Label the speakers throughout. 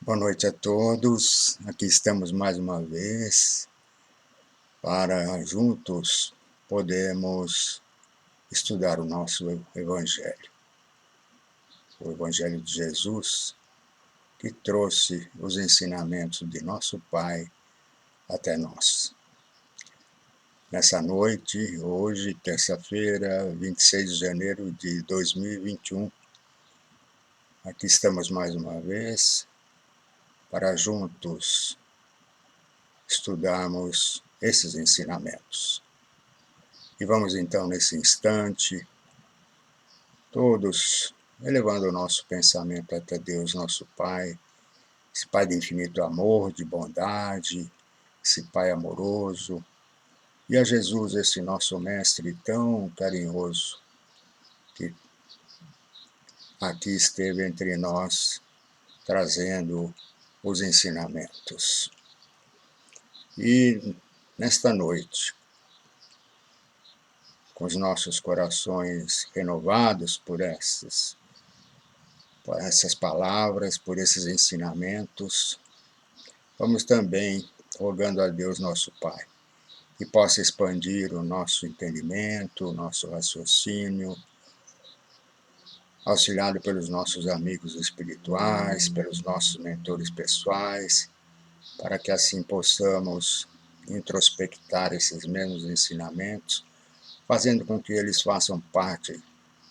Speaker 1: Boa noite a todos. Aqui estamos mais uma vez para juntos podermos estudar o nosso Evangelho. O Evangelho de Jesus, que trouxe os ensinamentos de nosso Pai até nós. Nessa noite, hoje, terça-feira, 26 de janeiro de 2021, aqui estamos mais uma vez para juntos estudarmos esses ensinamentos. E vamos então, nesse instante, todos elevando o nosso pensamento até Deus, nosso Pai, esse Pai de infinito amor, de bondade, esse Pai amoroso, e a Jesus, esse nosso Mestre tão carinhoso, que aqui esteve entre nós, trazendo os ensinamentos. E nesta noite, com os nossos corações renovados por essas palavras, por esses ensinamentos, vamos também rogando a Deus, nosso Pai, que possa expandir o nosso entendimento, o nosso raciocínio, auxiliado pelos nossos amigos espirituais, pelos nossos mentores pessoais, para que assim possamos introspectar esses mesmos ensinamentos, fazendo com que eles façam parte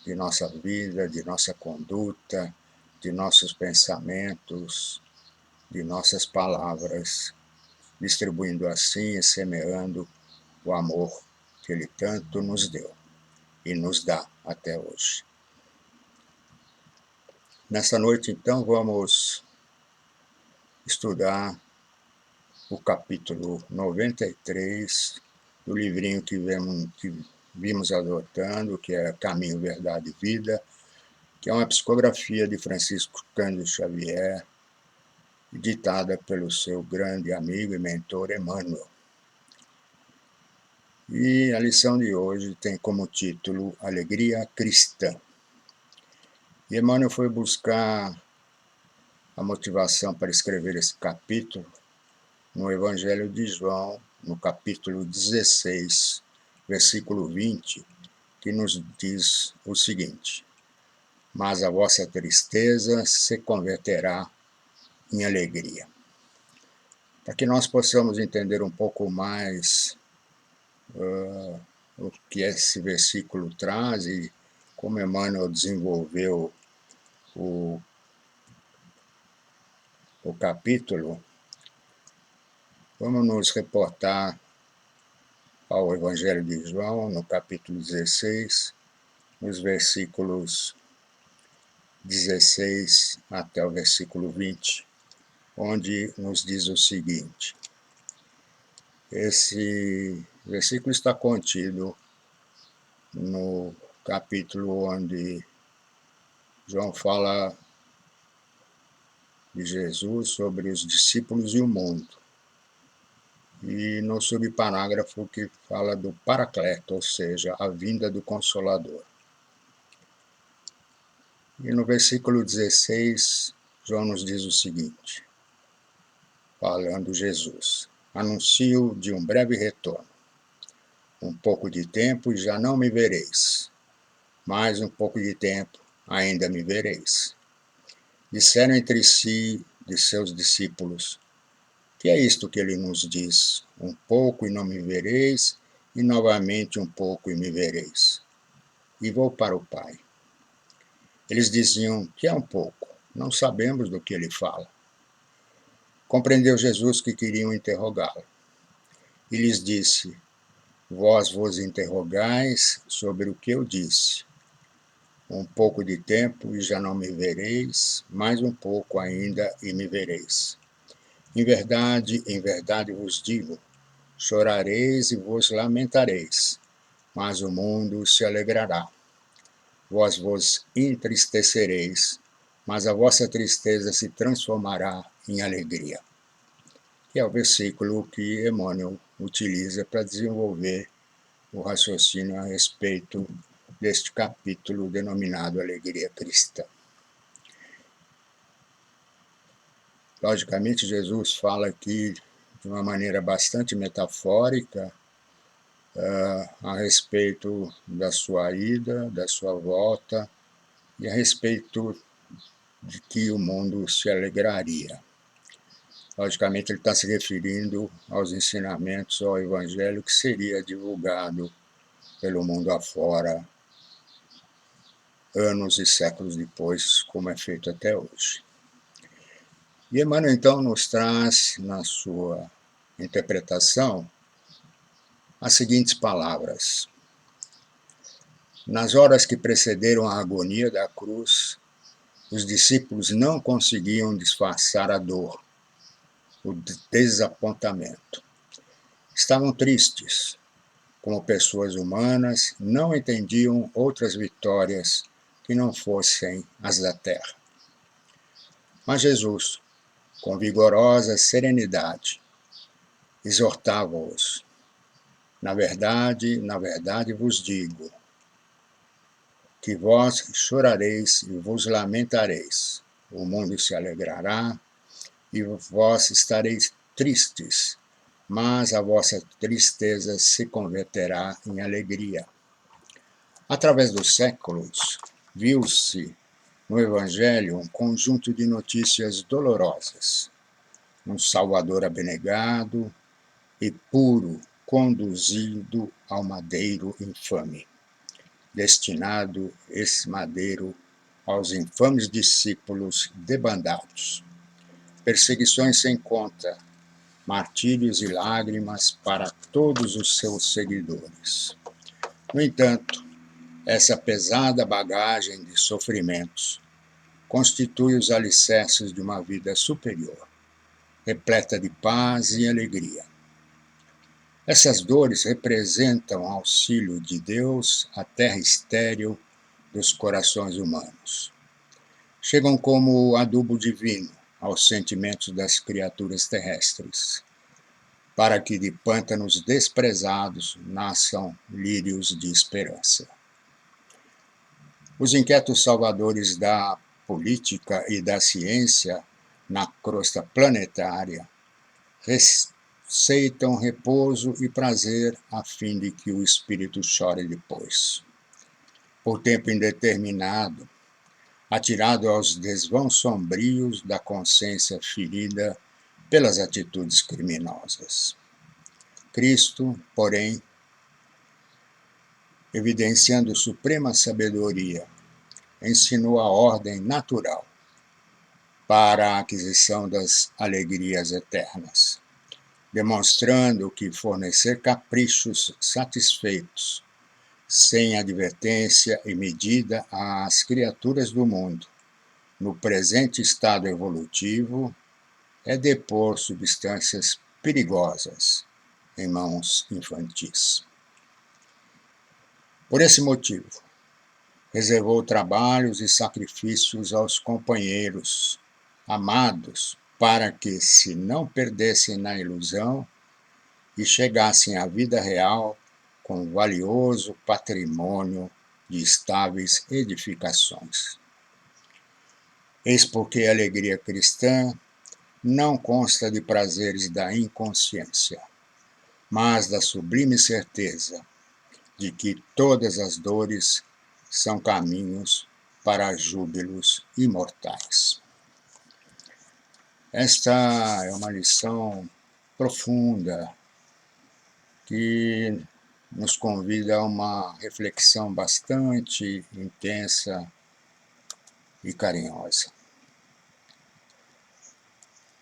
Speaker 1: de nossa vida, de nossa conduta, de nossos pensamentos, de nossas palavras, distribuindo assim e semeando o amor que Ele tanto nos deu e nos dá até hoje. Nessa noite, então, vamos estudar o capítulo 93 do livrinho que vimos adotando, que é Caminho, Verdade e Vida, que é uma psicografia de Francisco Cândido Xavier, ditada pelo seu grande amigo e mentor Emmanuel. E a lição de hoje tem como título Alegria Cristã. E Emmanuel foi buscar a motivação para escrever esse capítulo no Evangelho de João, no capítulo 16, versículo 20, que nos diz o seguinte: mas a vossa tristeza se converterá em alegria. Para que nós possamos entender um pouco mais o que esse versículo traz e como Emmanuel desenvolveu o capítulo, vamos nos reportar ao Evangelho de João, no capítulo 16, nos versículos 16 até o versículo 20, onde nos diz o seguinte: esse versículo está contido no capítulo onde João fala de Jesus sobre os discípulos e o mundo. E no subparágrafo que fala do Paracleto, ou seja, a vinda do Consolador. E no versículo 16, João nos diz o seguinte, falando Jesus: anuncio de um breve retorno. Um pouco de tempo e já não me vereis. Mais um pouco de tempo ainda me vereis. Disseram entre si de seus discípulos: que é isto que ele nos diz? Um pouco e não me vereis, e novamente um pouco e me vereis. E vou para o Pai. Eles diziam: que é um pouco? Não sabemos do que ele fala. Compreendeu Jesus que queriam interrogá-lo. E lhes disse: vós vos interrogais sobre o que eu disse. Um pouco de tempo e já não me vereis, mais um pouco ainda e me vereis. Em verdade vos digo, chorareis e vos lamentareis, mas o mundo se alegrará. Vós vos entristecereis, mas a vossa tristeza se transformará em alegria. Que é o versículo que Emmanuel utiliza para desenvolver o raciocínio a respeito deste capítulo denominado Alegria Cristã. Logicamente, Jesus fala aqui de uma maneira bastante metafórica a respeito da sua ida, da sua volta e a respeito de que o mundo se alegraria. Logicamente, ele está se referindo aos ensinamentos, ao Evangelho que seria divulgado pelo mundo afora, anos e séculos depois, como é feito até hoje. E Emmanuel, então, nos traz, na sua interpretação, as seguintes palavras. Nas horas que precederam a agonia da cruz, os discípulos não conseguiam disfarçar a dor, o desapontamento. Estavam tristes, como pessoas humanas, não entendiam outras vitórias que não fossem as da terra. Mas Jesus, com vigorosa serenidade, exortava-os. Na verdade vos digo, que vós chorareis e vos lamentareis. O mundo se alegrará e vós estareis tristes, mas a vossa tristeza se converterá em alegria. Através dos séculos, viu-se no Evangelho um conjunto de notícias dolorosas. Um Salvador abnegado e puro conduzido ao madeiro infame. Destinado esse madeiro aos infames discípulos debandados. Perseguições sem conta, martírios e lágrimas para todos os seus seguidores. No entanto, essa pesada bagagem de sofrimentos constitui os alicerces de uma vida superior, repleta de paz e alegria. Essas dores representam auxílio de Deus à terra estéril dos corações humanos. Chegam como adubo divino aos sentimentos das criaturas terrestres, para que de pântanos desprezados nasçam lírios de esperança. Os inquietos salvadores da política e da ciência na crosta planetária receitam repouso e prazer a fim de que o espírito chore depois. Por tempo indeterminado, atirado aos desvãos sombrios da consciência ferida pelas atitudes criminosas. Cristo, porém, evidenciando suprema sabedoria, ensinou a ordem natural para a aquisição das alegrias eternas, demonstrando que fornecer caprichos satisfeitos, sem advertência e medida às criaturas do mundo, no presente estado evolutivo, é depor substâncias perigosas em mãos infantis. Por esse motivo, reservou trabalhos e sacrifícios aos companheiros amados para que se não perdessem na ilusão e chegassem à vida real com valioso patrimônio de estáveis edificações. Eis porque a alegria cristã não consta de prazeres da inconsciência, mas da sublime certeza de que todas as dores são caminhos para júbilos imortais. Esta é uma lição profunda que nos convida a uma reflexão bastante intensa e carinhosa.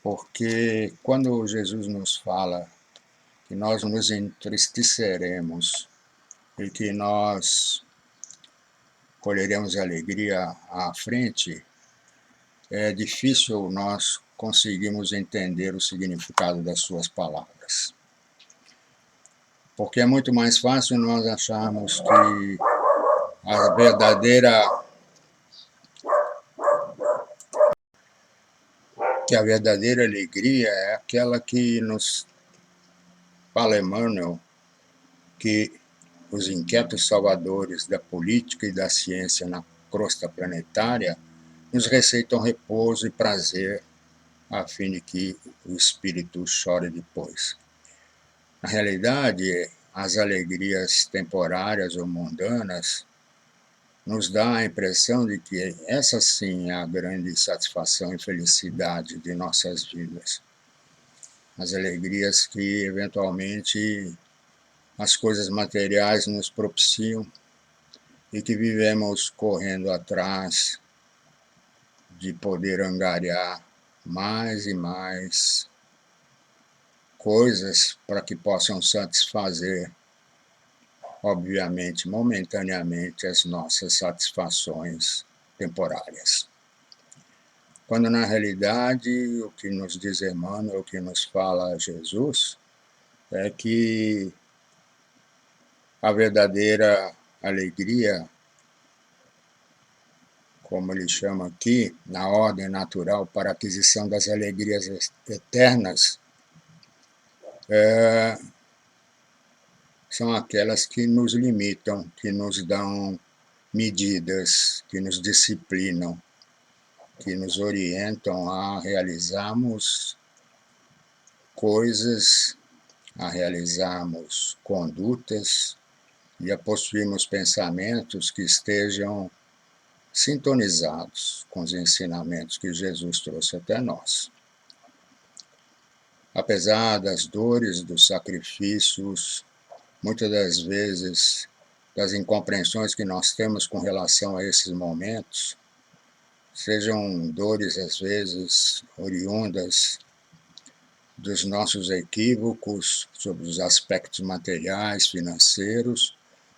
Speaker 1: Porque quando Jesus nos fala que nós nos entristeceremos e que nós colheremos alegria à frente, é difícil nós conseguirmos entender o significado das suas palavras. Porque é muito mais fácil nós acharmos a verdadeira alegria é aquela que nos fala Emmanuel, que os inquietos salvadores da política e da ciência na crosta planetária nos receitam repouso e prazer a fim de que o espírito chore depois. Na realidade, as alegrias temporárias ou mundanas nos dá a impressão de que essa sim é a grande satisfação e felicidade de nossas vidas. As alegrias que, eventualmente, as coisas materiais nos propiciam e que vivemos correndo atrás de poder angariar mais e mais coisas para que possam satisfazer, obviamente, momentaneamente, as nossas satisfações temporárias. Quando, na realidade, o que nos diz Emmanuel, o que nos fala Jesus, é que a verdadeira alegria, como ele chama aqui, na ordem natural para a aquisição das alegrias eternas, são aquelas que nos limitam, que nos dão medidas, que nos disciplinam, que nos orientam a realizarmos coisas, a realizarmos condutas e a possuirmos pensamentos que estejam sintonizados com os ensinamentos que Jesus trouxe até nós. Apesar das dores, dos sacrifícios, muitas das vezes das incompreensões que nós temos com relação a esses momentos, sejam dores às vezes oriundas dos nossos equívocos sobre os aspectos materiais, financeiros,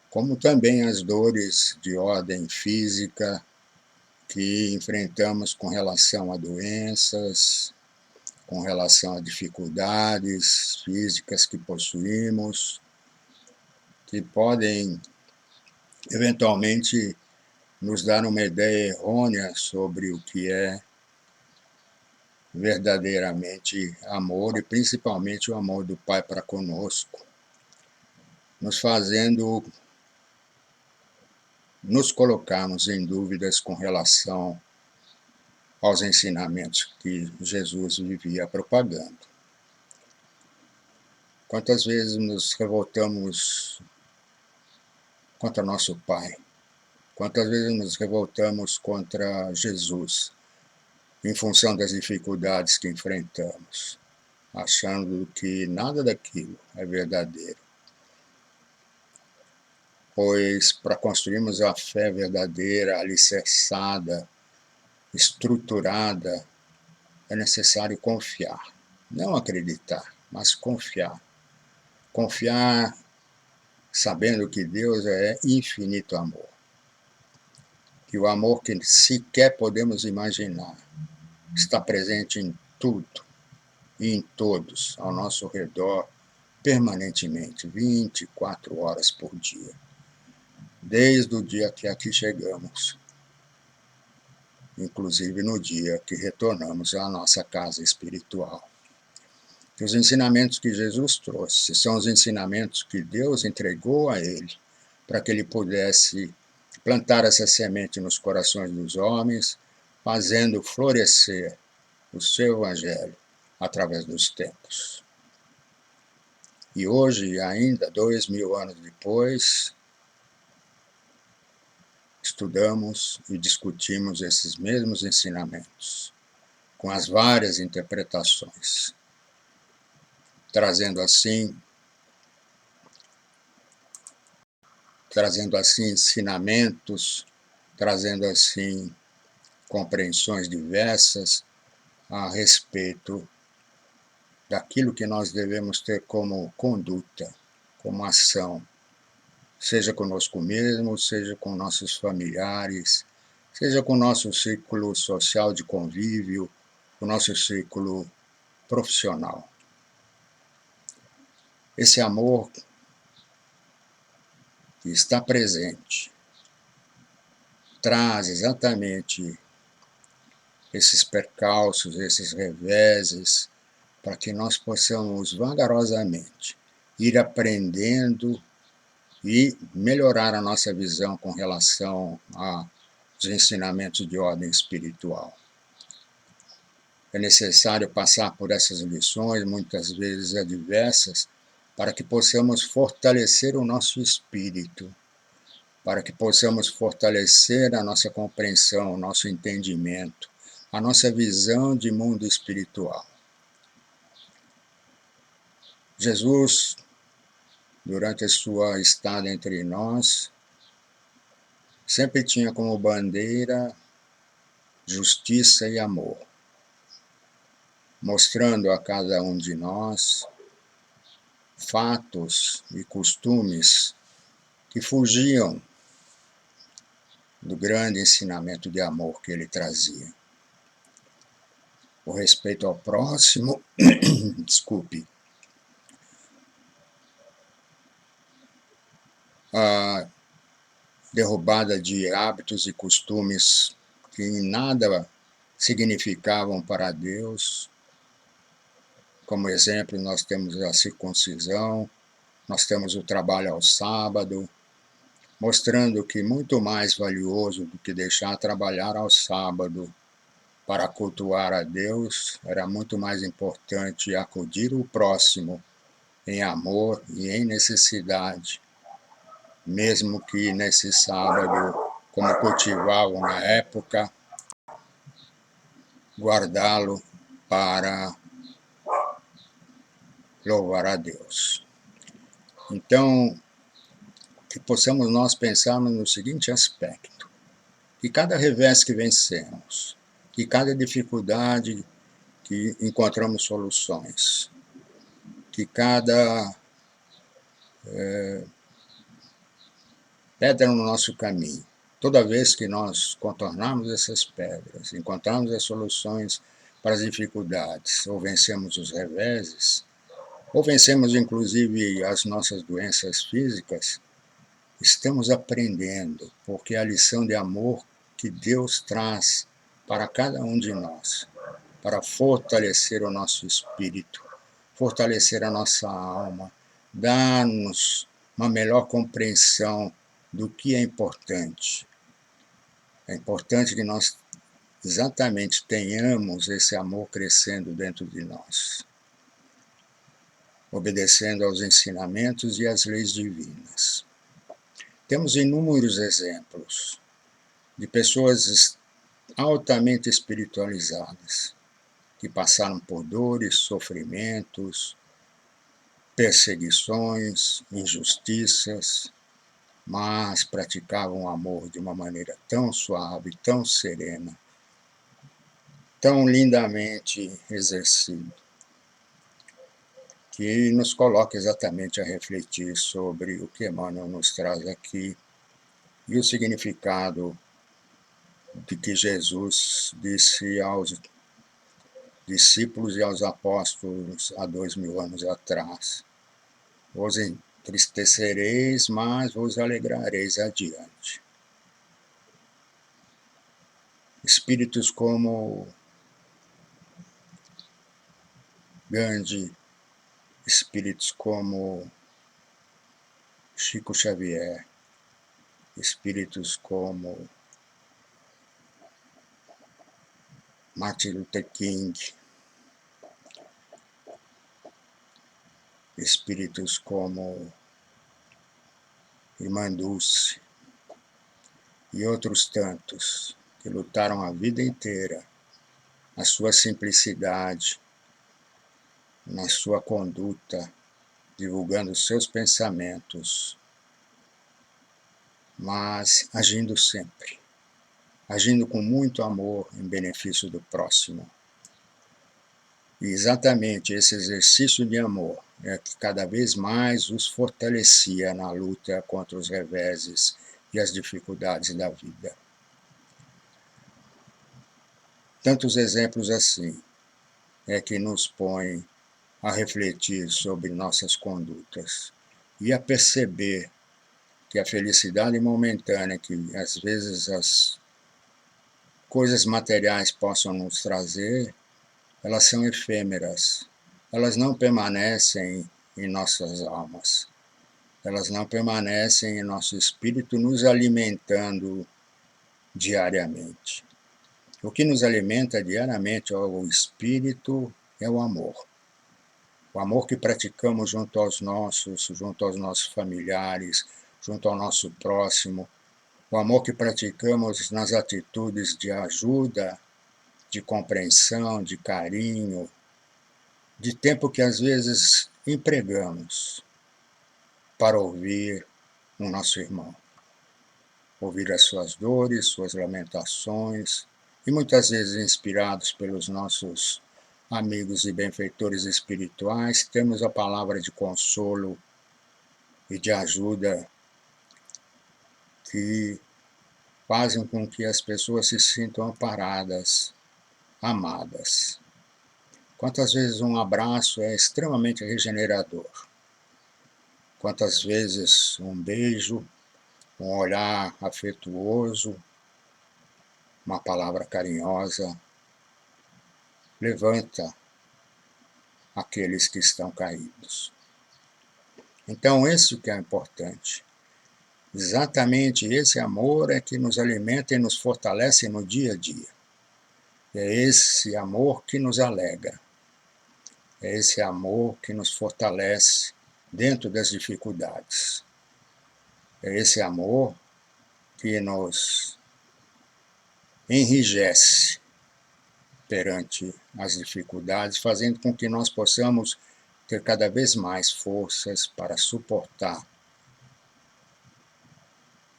Speaker 1: como também as dores de ordem física que enfrentamos com relação a doenças, com relação a dificuldades físicas que possuímos, que podem eventualmente nos dar uma ideia errônea sobre o que é verdadeiramente amor, e principalmente o amor do Pai para conosco, nos fazendo nos colocarmos em dúvidas com relação aos ensinamentos que Jesus vivia propagando. Quantas vezes nos revoltamos contra nosso Pai? Quantas vezes nos revoltamos contra Jesus em função das dificuldades que enfrentamos, achando que nada daquilo é verdadeiro? Pois para construirmos a fé verdadeira, alicerçada, estruturada, é necessário confiar. Não acreditar, mas confiar. Confiar sabendo que Deus é infinito amor. Que o amor que sequer podemos imaginar está presente em tudo e em todos ao nosso redor, permanentemente, 24 horas por dia. Desde o dia que aqui chegamos, inclusive no dia que retornamos à nossa casa espiritual. Que os ensinamentos que Jesus trouxe são os ensinamentos que Deus entregou a ele, para que ele pudesse plantar essa semente nos corações dos homens, fazendo florescer o seu evangelho através dos tempos. E hoje, ainda 2000 anos depois, estudamos e discutimos esses mesmos ensinamentos, com as várias interpretações, trazendo assim ensinamentos, trazendo assim compreensões diversas a respeito daquilo que nós devemos ter como conduta, como ação, seja conosco mesmo, seja com nossos familiares, seja com o nosso círculo social de convívio, o nosso círculo profissional. Esse amor que está presente traz exatamente esses percalços, esses reveses, para que nós possamos vagarosamente ir aprendendo e melhorar a nossa visão com relação aos ensinamentos de ordem espiritual. É necessário passar por essas lições, muitas vezes adversas, para que possamos fortalecer o nosso espírito, para que possamos fortalecer a nossa compreensão, o nosso entendimento, a nossa visão de mundo espiritual. Jesus, durante a sua estada entre nós, sempre tinha como bandeira justiça e amor, mostrando a cada um de nós fatos e costumes que fugiam do grande ensinamento de amor que ele trazia. O respeito ao próximo, desculpe, a derrubada de hábitos e costumes que em nada significavam para Deus. Como exemplo, nós temos a circuncisão, nós temos o trabalho ao sábado, mostrando que muito mais valioso do que deixar trabalhar ao sábado para cultuar a Deus, era muito mais importante acudir o próximo em amor e em necessidade, mesmo que nesse sábado, como cultivavam na época, guardá-lo para louvar a Deus. Então, que possamos nós pensarmos no seguinte aspecto, que cada revés que vencemos, que cada dificuldade que encontramos soluções, que cada pedra no nosso caminho, toda vez que nós contornarmos essas pedras, encontrarmos as soluções para as dificuldades, ou vencemos os reveses, ou vencemos inclusive as nossas doenças físicas, estamos aprendendo, porque é a lição de amor que Deus traz para cada um de nós, para fortalecer o nosso espírito, fortalecer a nossa alma, dar-nos uma melhor compreensão do que é importante. É importante que nós exatamente tenhamos esse amor crescendo dentro de nós, obedecendo aos ensinamentos e às leis divinas. Temos inúmeros exemplos de pessoas altamente espiritualizadas, que passaram por dores, sofrimentos, perseguições, injustiças, mas praticavam o amor de uma maneira tão suave, tão serena, tão lindamente exercido, que nos coloca exatamente a refletir sobre o que Emmanuel nos traz aqui e o significado de que Jesus disse aos discípulos e aos apóstolos há 2000 anos atrás. Vos entristecereis, mas vos alegrareis adiante. Espíritos como Gandhi, espíritos como Chico Xavier, espíritos como Martin Luther King, espíritos como Irmã Dulce e outros tantos que lutaram a vida inteira na sua simplicidade, na sua conduta, divulgando seus pensamentos, mas agindo sempre, agindo com muito amor em benefício do próximo. E exatamente esse exercício de amor é que cada vez mais os fortalecia na luta contra os reveses e as dificuldades da vida. Tantos exemplos assim é que nos põem a refletir sobre nossas condutas e a perceber que a felicidade momentânea que às vezes as coisas materiais possam nos trazer, elas são efêmeras, elas não permanecem em nossas almas, elas não permanecem em nosso espírito nos alimentando diariamente. O que nos alimenta diariamente ao espírito é o amor. O amor que praticamos junto aos nossos familiares, junto ao nosso próximo. O amor que praticamos nas atitudes de ajuda, de compreensão, de carinho, de tempo que às vezes empregamos para ouvir o nosso irmão. Ouvir as suas dores, suas lamentações, e muitas vezes inspirados pelos nossos amigos e benfeitores espirituais, temos a palavra de consolo e de ajuda que fazem com que as pessoas se sintam amparadas, amadas. Quantas vezes um abraço é extremamente regenerador. Quantas vezes um beijo, um olhar afetuoso, uma palavra carinhosa, levanta aqueles que estão caídos. Então, isso que é importante. Exatamente esse amor é que nos alimenta e nos fortalece no dia a dia. É esse amor que nos alegra. É esse amor que nos fortalece dentro das dificuldades. É esse amor que nos enrijece perante as dificuldades, fazendo com que nós possamos ter cada vez mais forças para suportar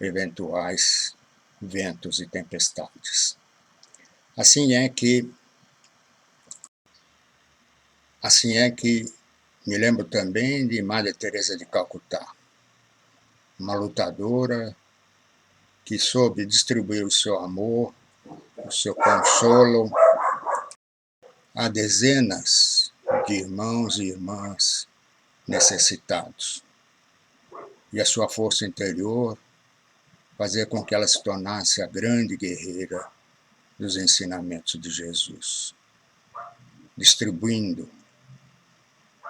Speaker 1: eventuais ventos e tempestades. Assim é que me lembro também de Madre Teresa de Calcutá, uma lutadora que soube distribuir o seu amor, o seu consolo a dezenas de irmãos e irmãs necessitados. E a sua força interior fazer com que ela se tornasse a grande guerreira dos ensinamentos de Jesus, distribuindo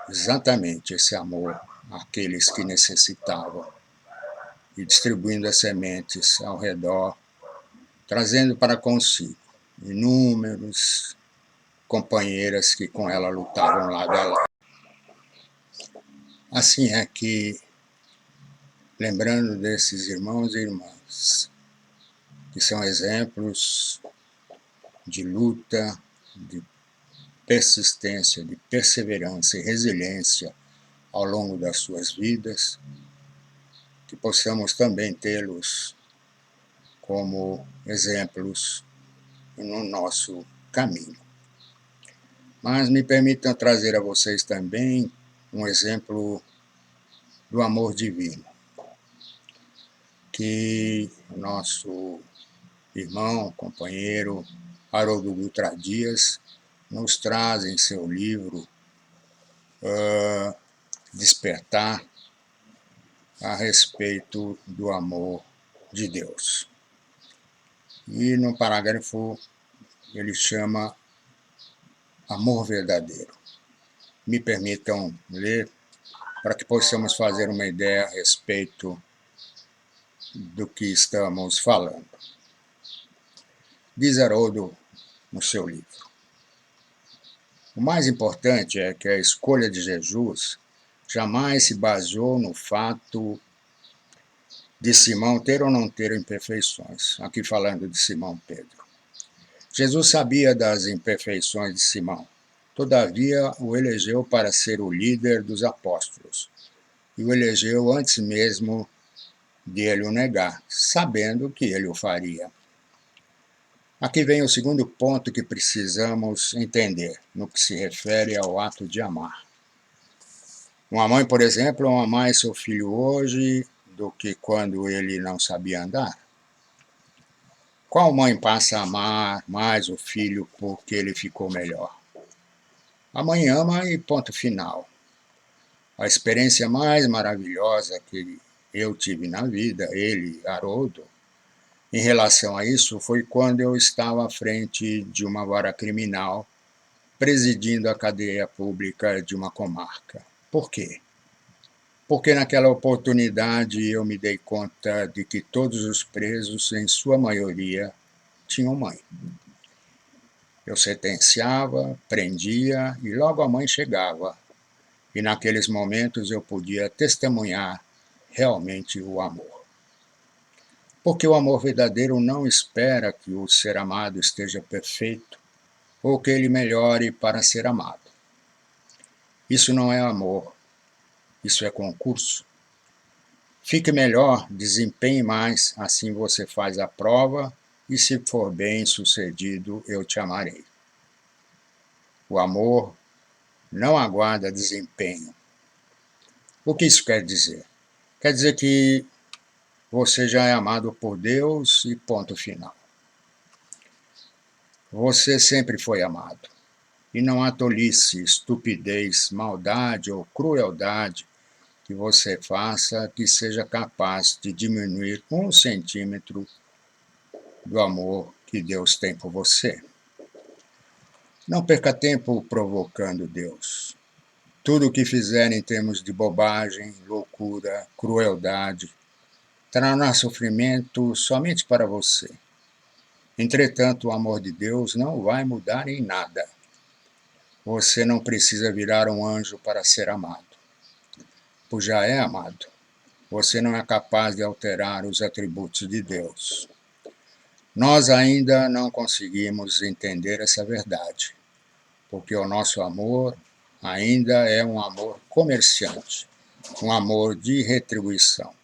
Speaker 1: exatamente esse amor àqueles que necessitavam e distribuindo as sementes ao redor, trazendo para consigo inúmeros companheiras que com ela lutavam lado a lado. Assim é que, lembrando desses irmãos e irmãs, que são exemplos de luta, de persistência, de perseverança e resiliência ao longo das suas vidas, que possamos também tê-los como exemplos no nosso caminho. Mas me permitam trazer a vocês também um exemplo do amor divino, que o nosso irmão, companheiro Haroldo Dutra Dias nos traz em seu livro Despertar, a respeito do amor de Deus. E no parágrafo ele chama Amor Verdadeiro. Me permitam ler para que possamos fazer uma ideia a respeito do que estamos falando. Diz Haroldo no seu livro: o mais importante é que a escolha de Jesus jamais se baseou no fato de Simão ter ou não ter imperfeições. Aqui falando de Simão Pedro. Jesus sabia das imperfeições de Simão, todavia o elegeu para ser o líder dos apóstolos, e o elegeu antes mesmo de ele o negar, sabendo que ele o faria. Aqui vem o segundo ponto que precisamos entender, no que se refere ao ato de amar. Uma mãe, por exemplo, ama mais seu filho hoje do que quando ele não sabia andar? Qual mãe passa a amar mais o filho porque ele ficou melhor? A mãe ama e ponto final. A experiência mais maravilhosa que eu tive na vida, ele, Haroldo, em relação a isso, foi quando eu estava à frente de uma vara criminal, presidindo a cadeia pública de uma comarca. Por quê? Porque naquela oportunidade eu me dei conta de que todos os presos, em sua maioria, tinham mãe. Eu sentenciava, prendia e logo a mãe chegava. E naqueles momentos eu podia testemunhar realmente o amor. Porque o amor verdadeiro não espera que o ser amado esteja perfeito ou que ele melhore para ser amado. Isso não é amor, isso é concurso. Fique melhor, desempenhe mais, assim você faz a prova, e se for bem sucedido, eu te amarei. O amor não aguarda desempenho. O que isso quer dizer? Quer dizer que você já é amado por Deus e ponto final. Você sempre foi amado. E não há tolice, estupidez, maldade ou crueldade que você faça que seja capaz de diminuir 1 centímetro do amor que Deus tem por você. Não perca tempo provocando Deus. Tudo o que fizer em termos de bobagem, loucura, crueldade, trará sofrimento somente para você. Entretanto, o amor de Deus não vai mudar em nada. Você não precisa virar um anjo para ser amado, pois já é amado. Você não é capaz de alterar os atributos de Deus. Nós ainda não conseguimos entender essa verdade, porque o nosso amor ainda é um amor comerciante, um amor de retribuição.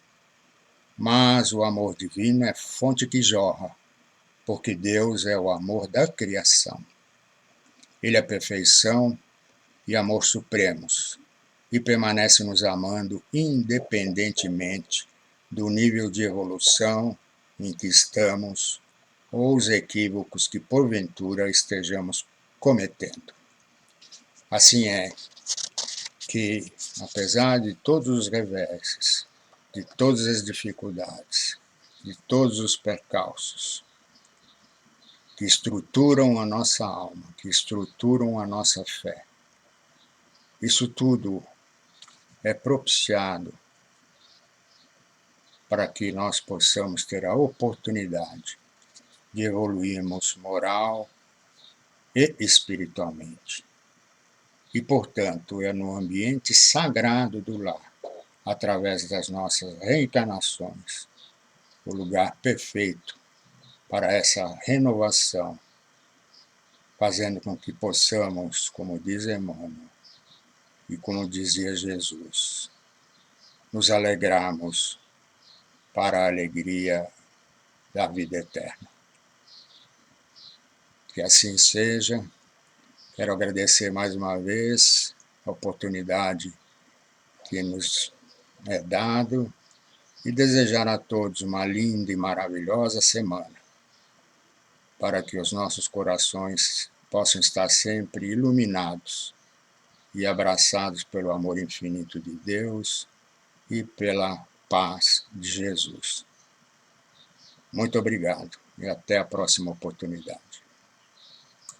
Speaker 1: Mas o amor divino é fonte que jorra, porque Deus é o amor da criação. Ele é perfeição e amor supremos, e permanece nos amando independentemente do nível de evolução em que estamos ou os equívocos que porventura estejamos cometendo. Assim é que, apesar de todos os reveses, de todas as dificuldades, de todos os percalços que estruturam a nossa alma, que estruturam a nossa fé, isso tudo é propiciado para que nós possamos ter a oportunidade de evoluirmos moral e espiritualmente. E, portanto, é no ambiente sagrado do lar, através das nossas reencarnações, o lugar perfeito para essa renovação, fazendo com que possamos, como diz Emmanuel, e como dizia Jesus, nos alegrarmos para a alegria da vida eterna. Que assim seja. Quero agradecer mais uma vez a oportunidade que nos é dado e desejar a todos uma linda e maravilhosa semana, para que os nossos corações possam estar sempre iluminados e abraçados pelo amor infinito de Deus e pela paz de Jesus. Muito obrigado e até a próxima oportunidade.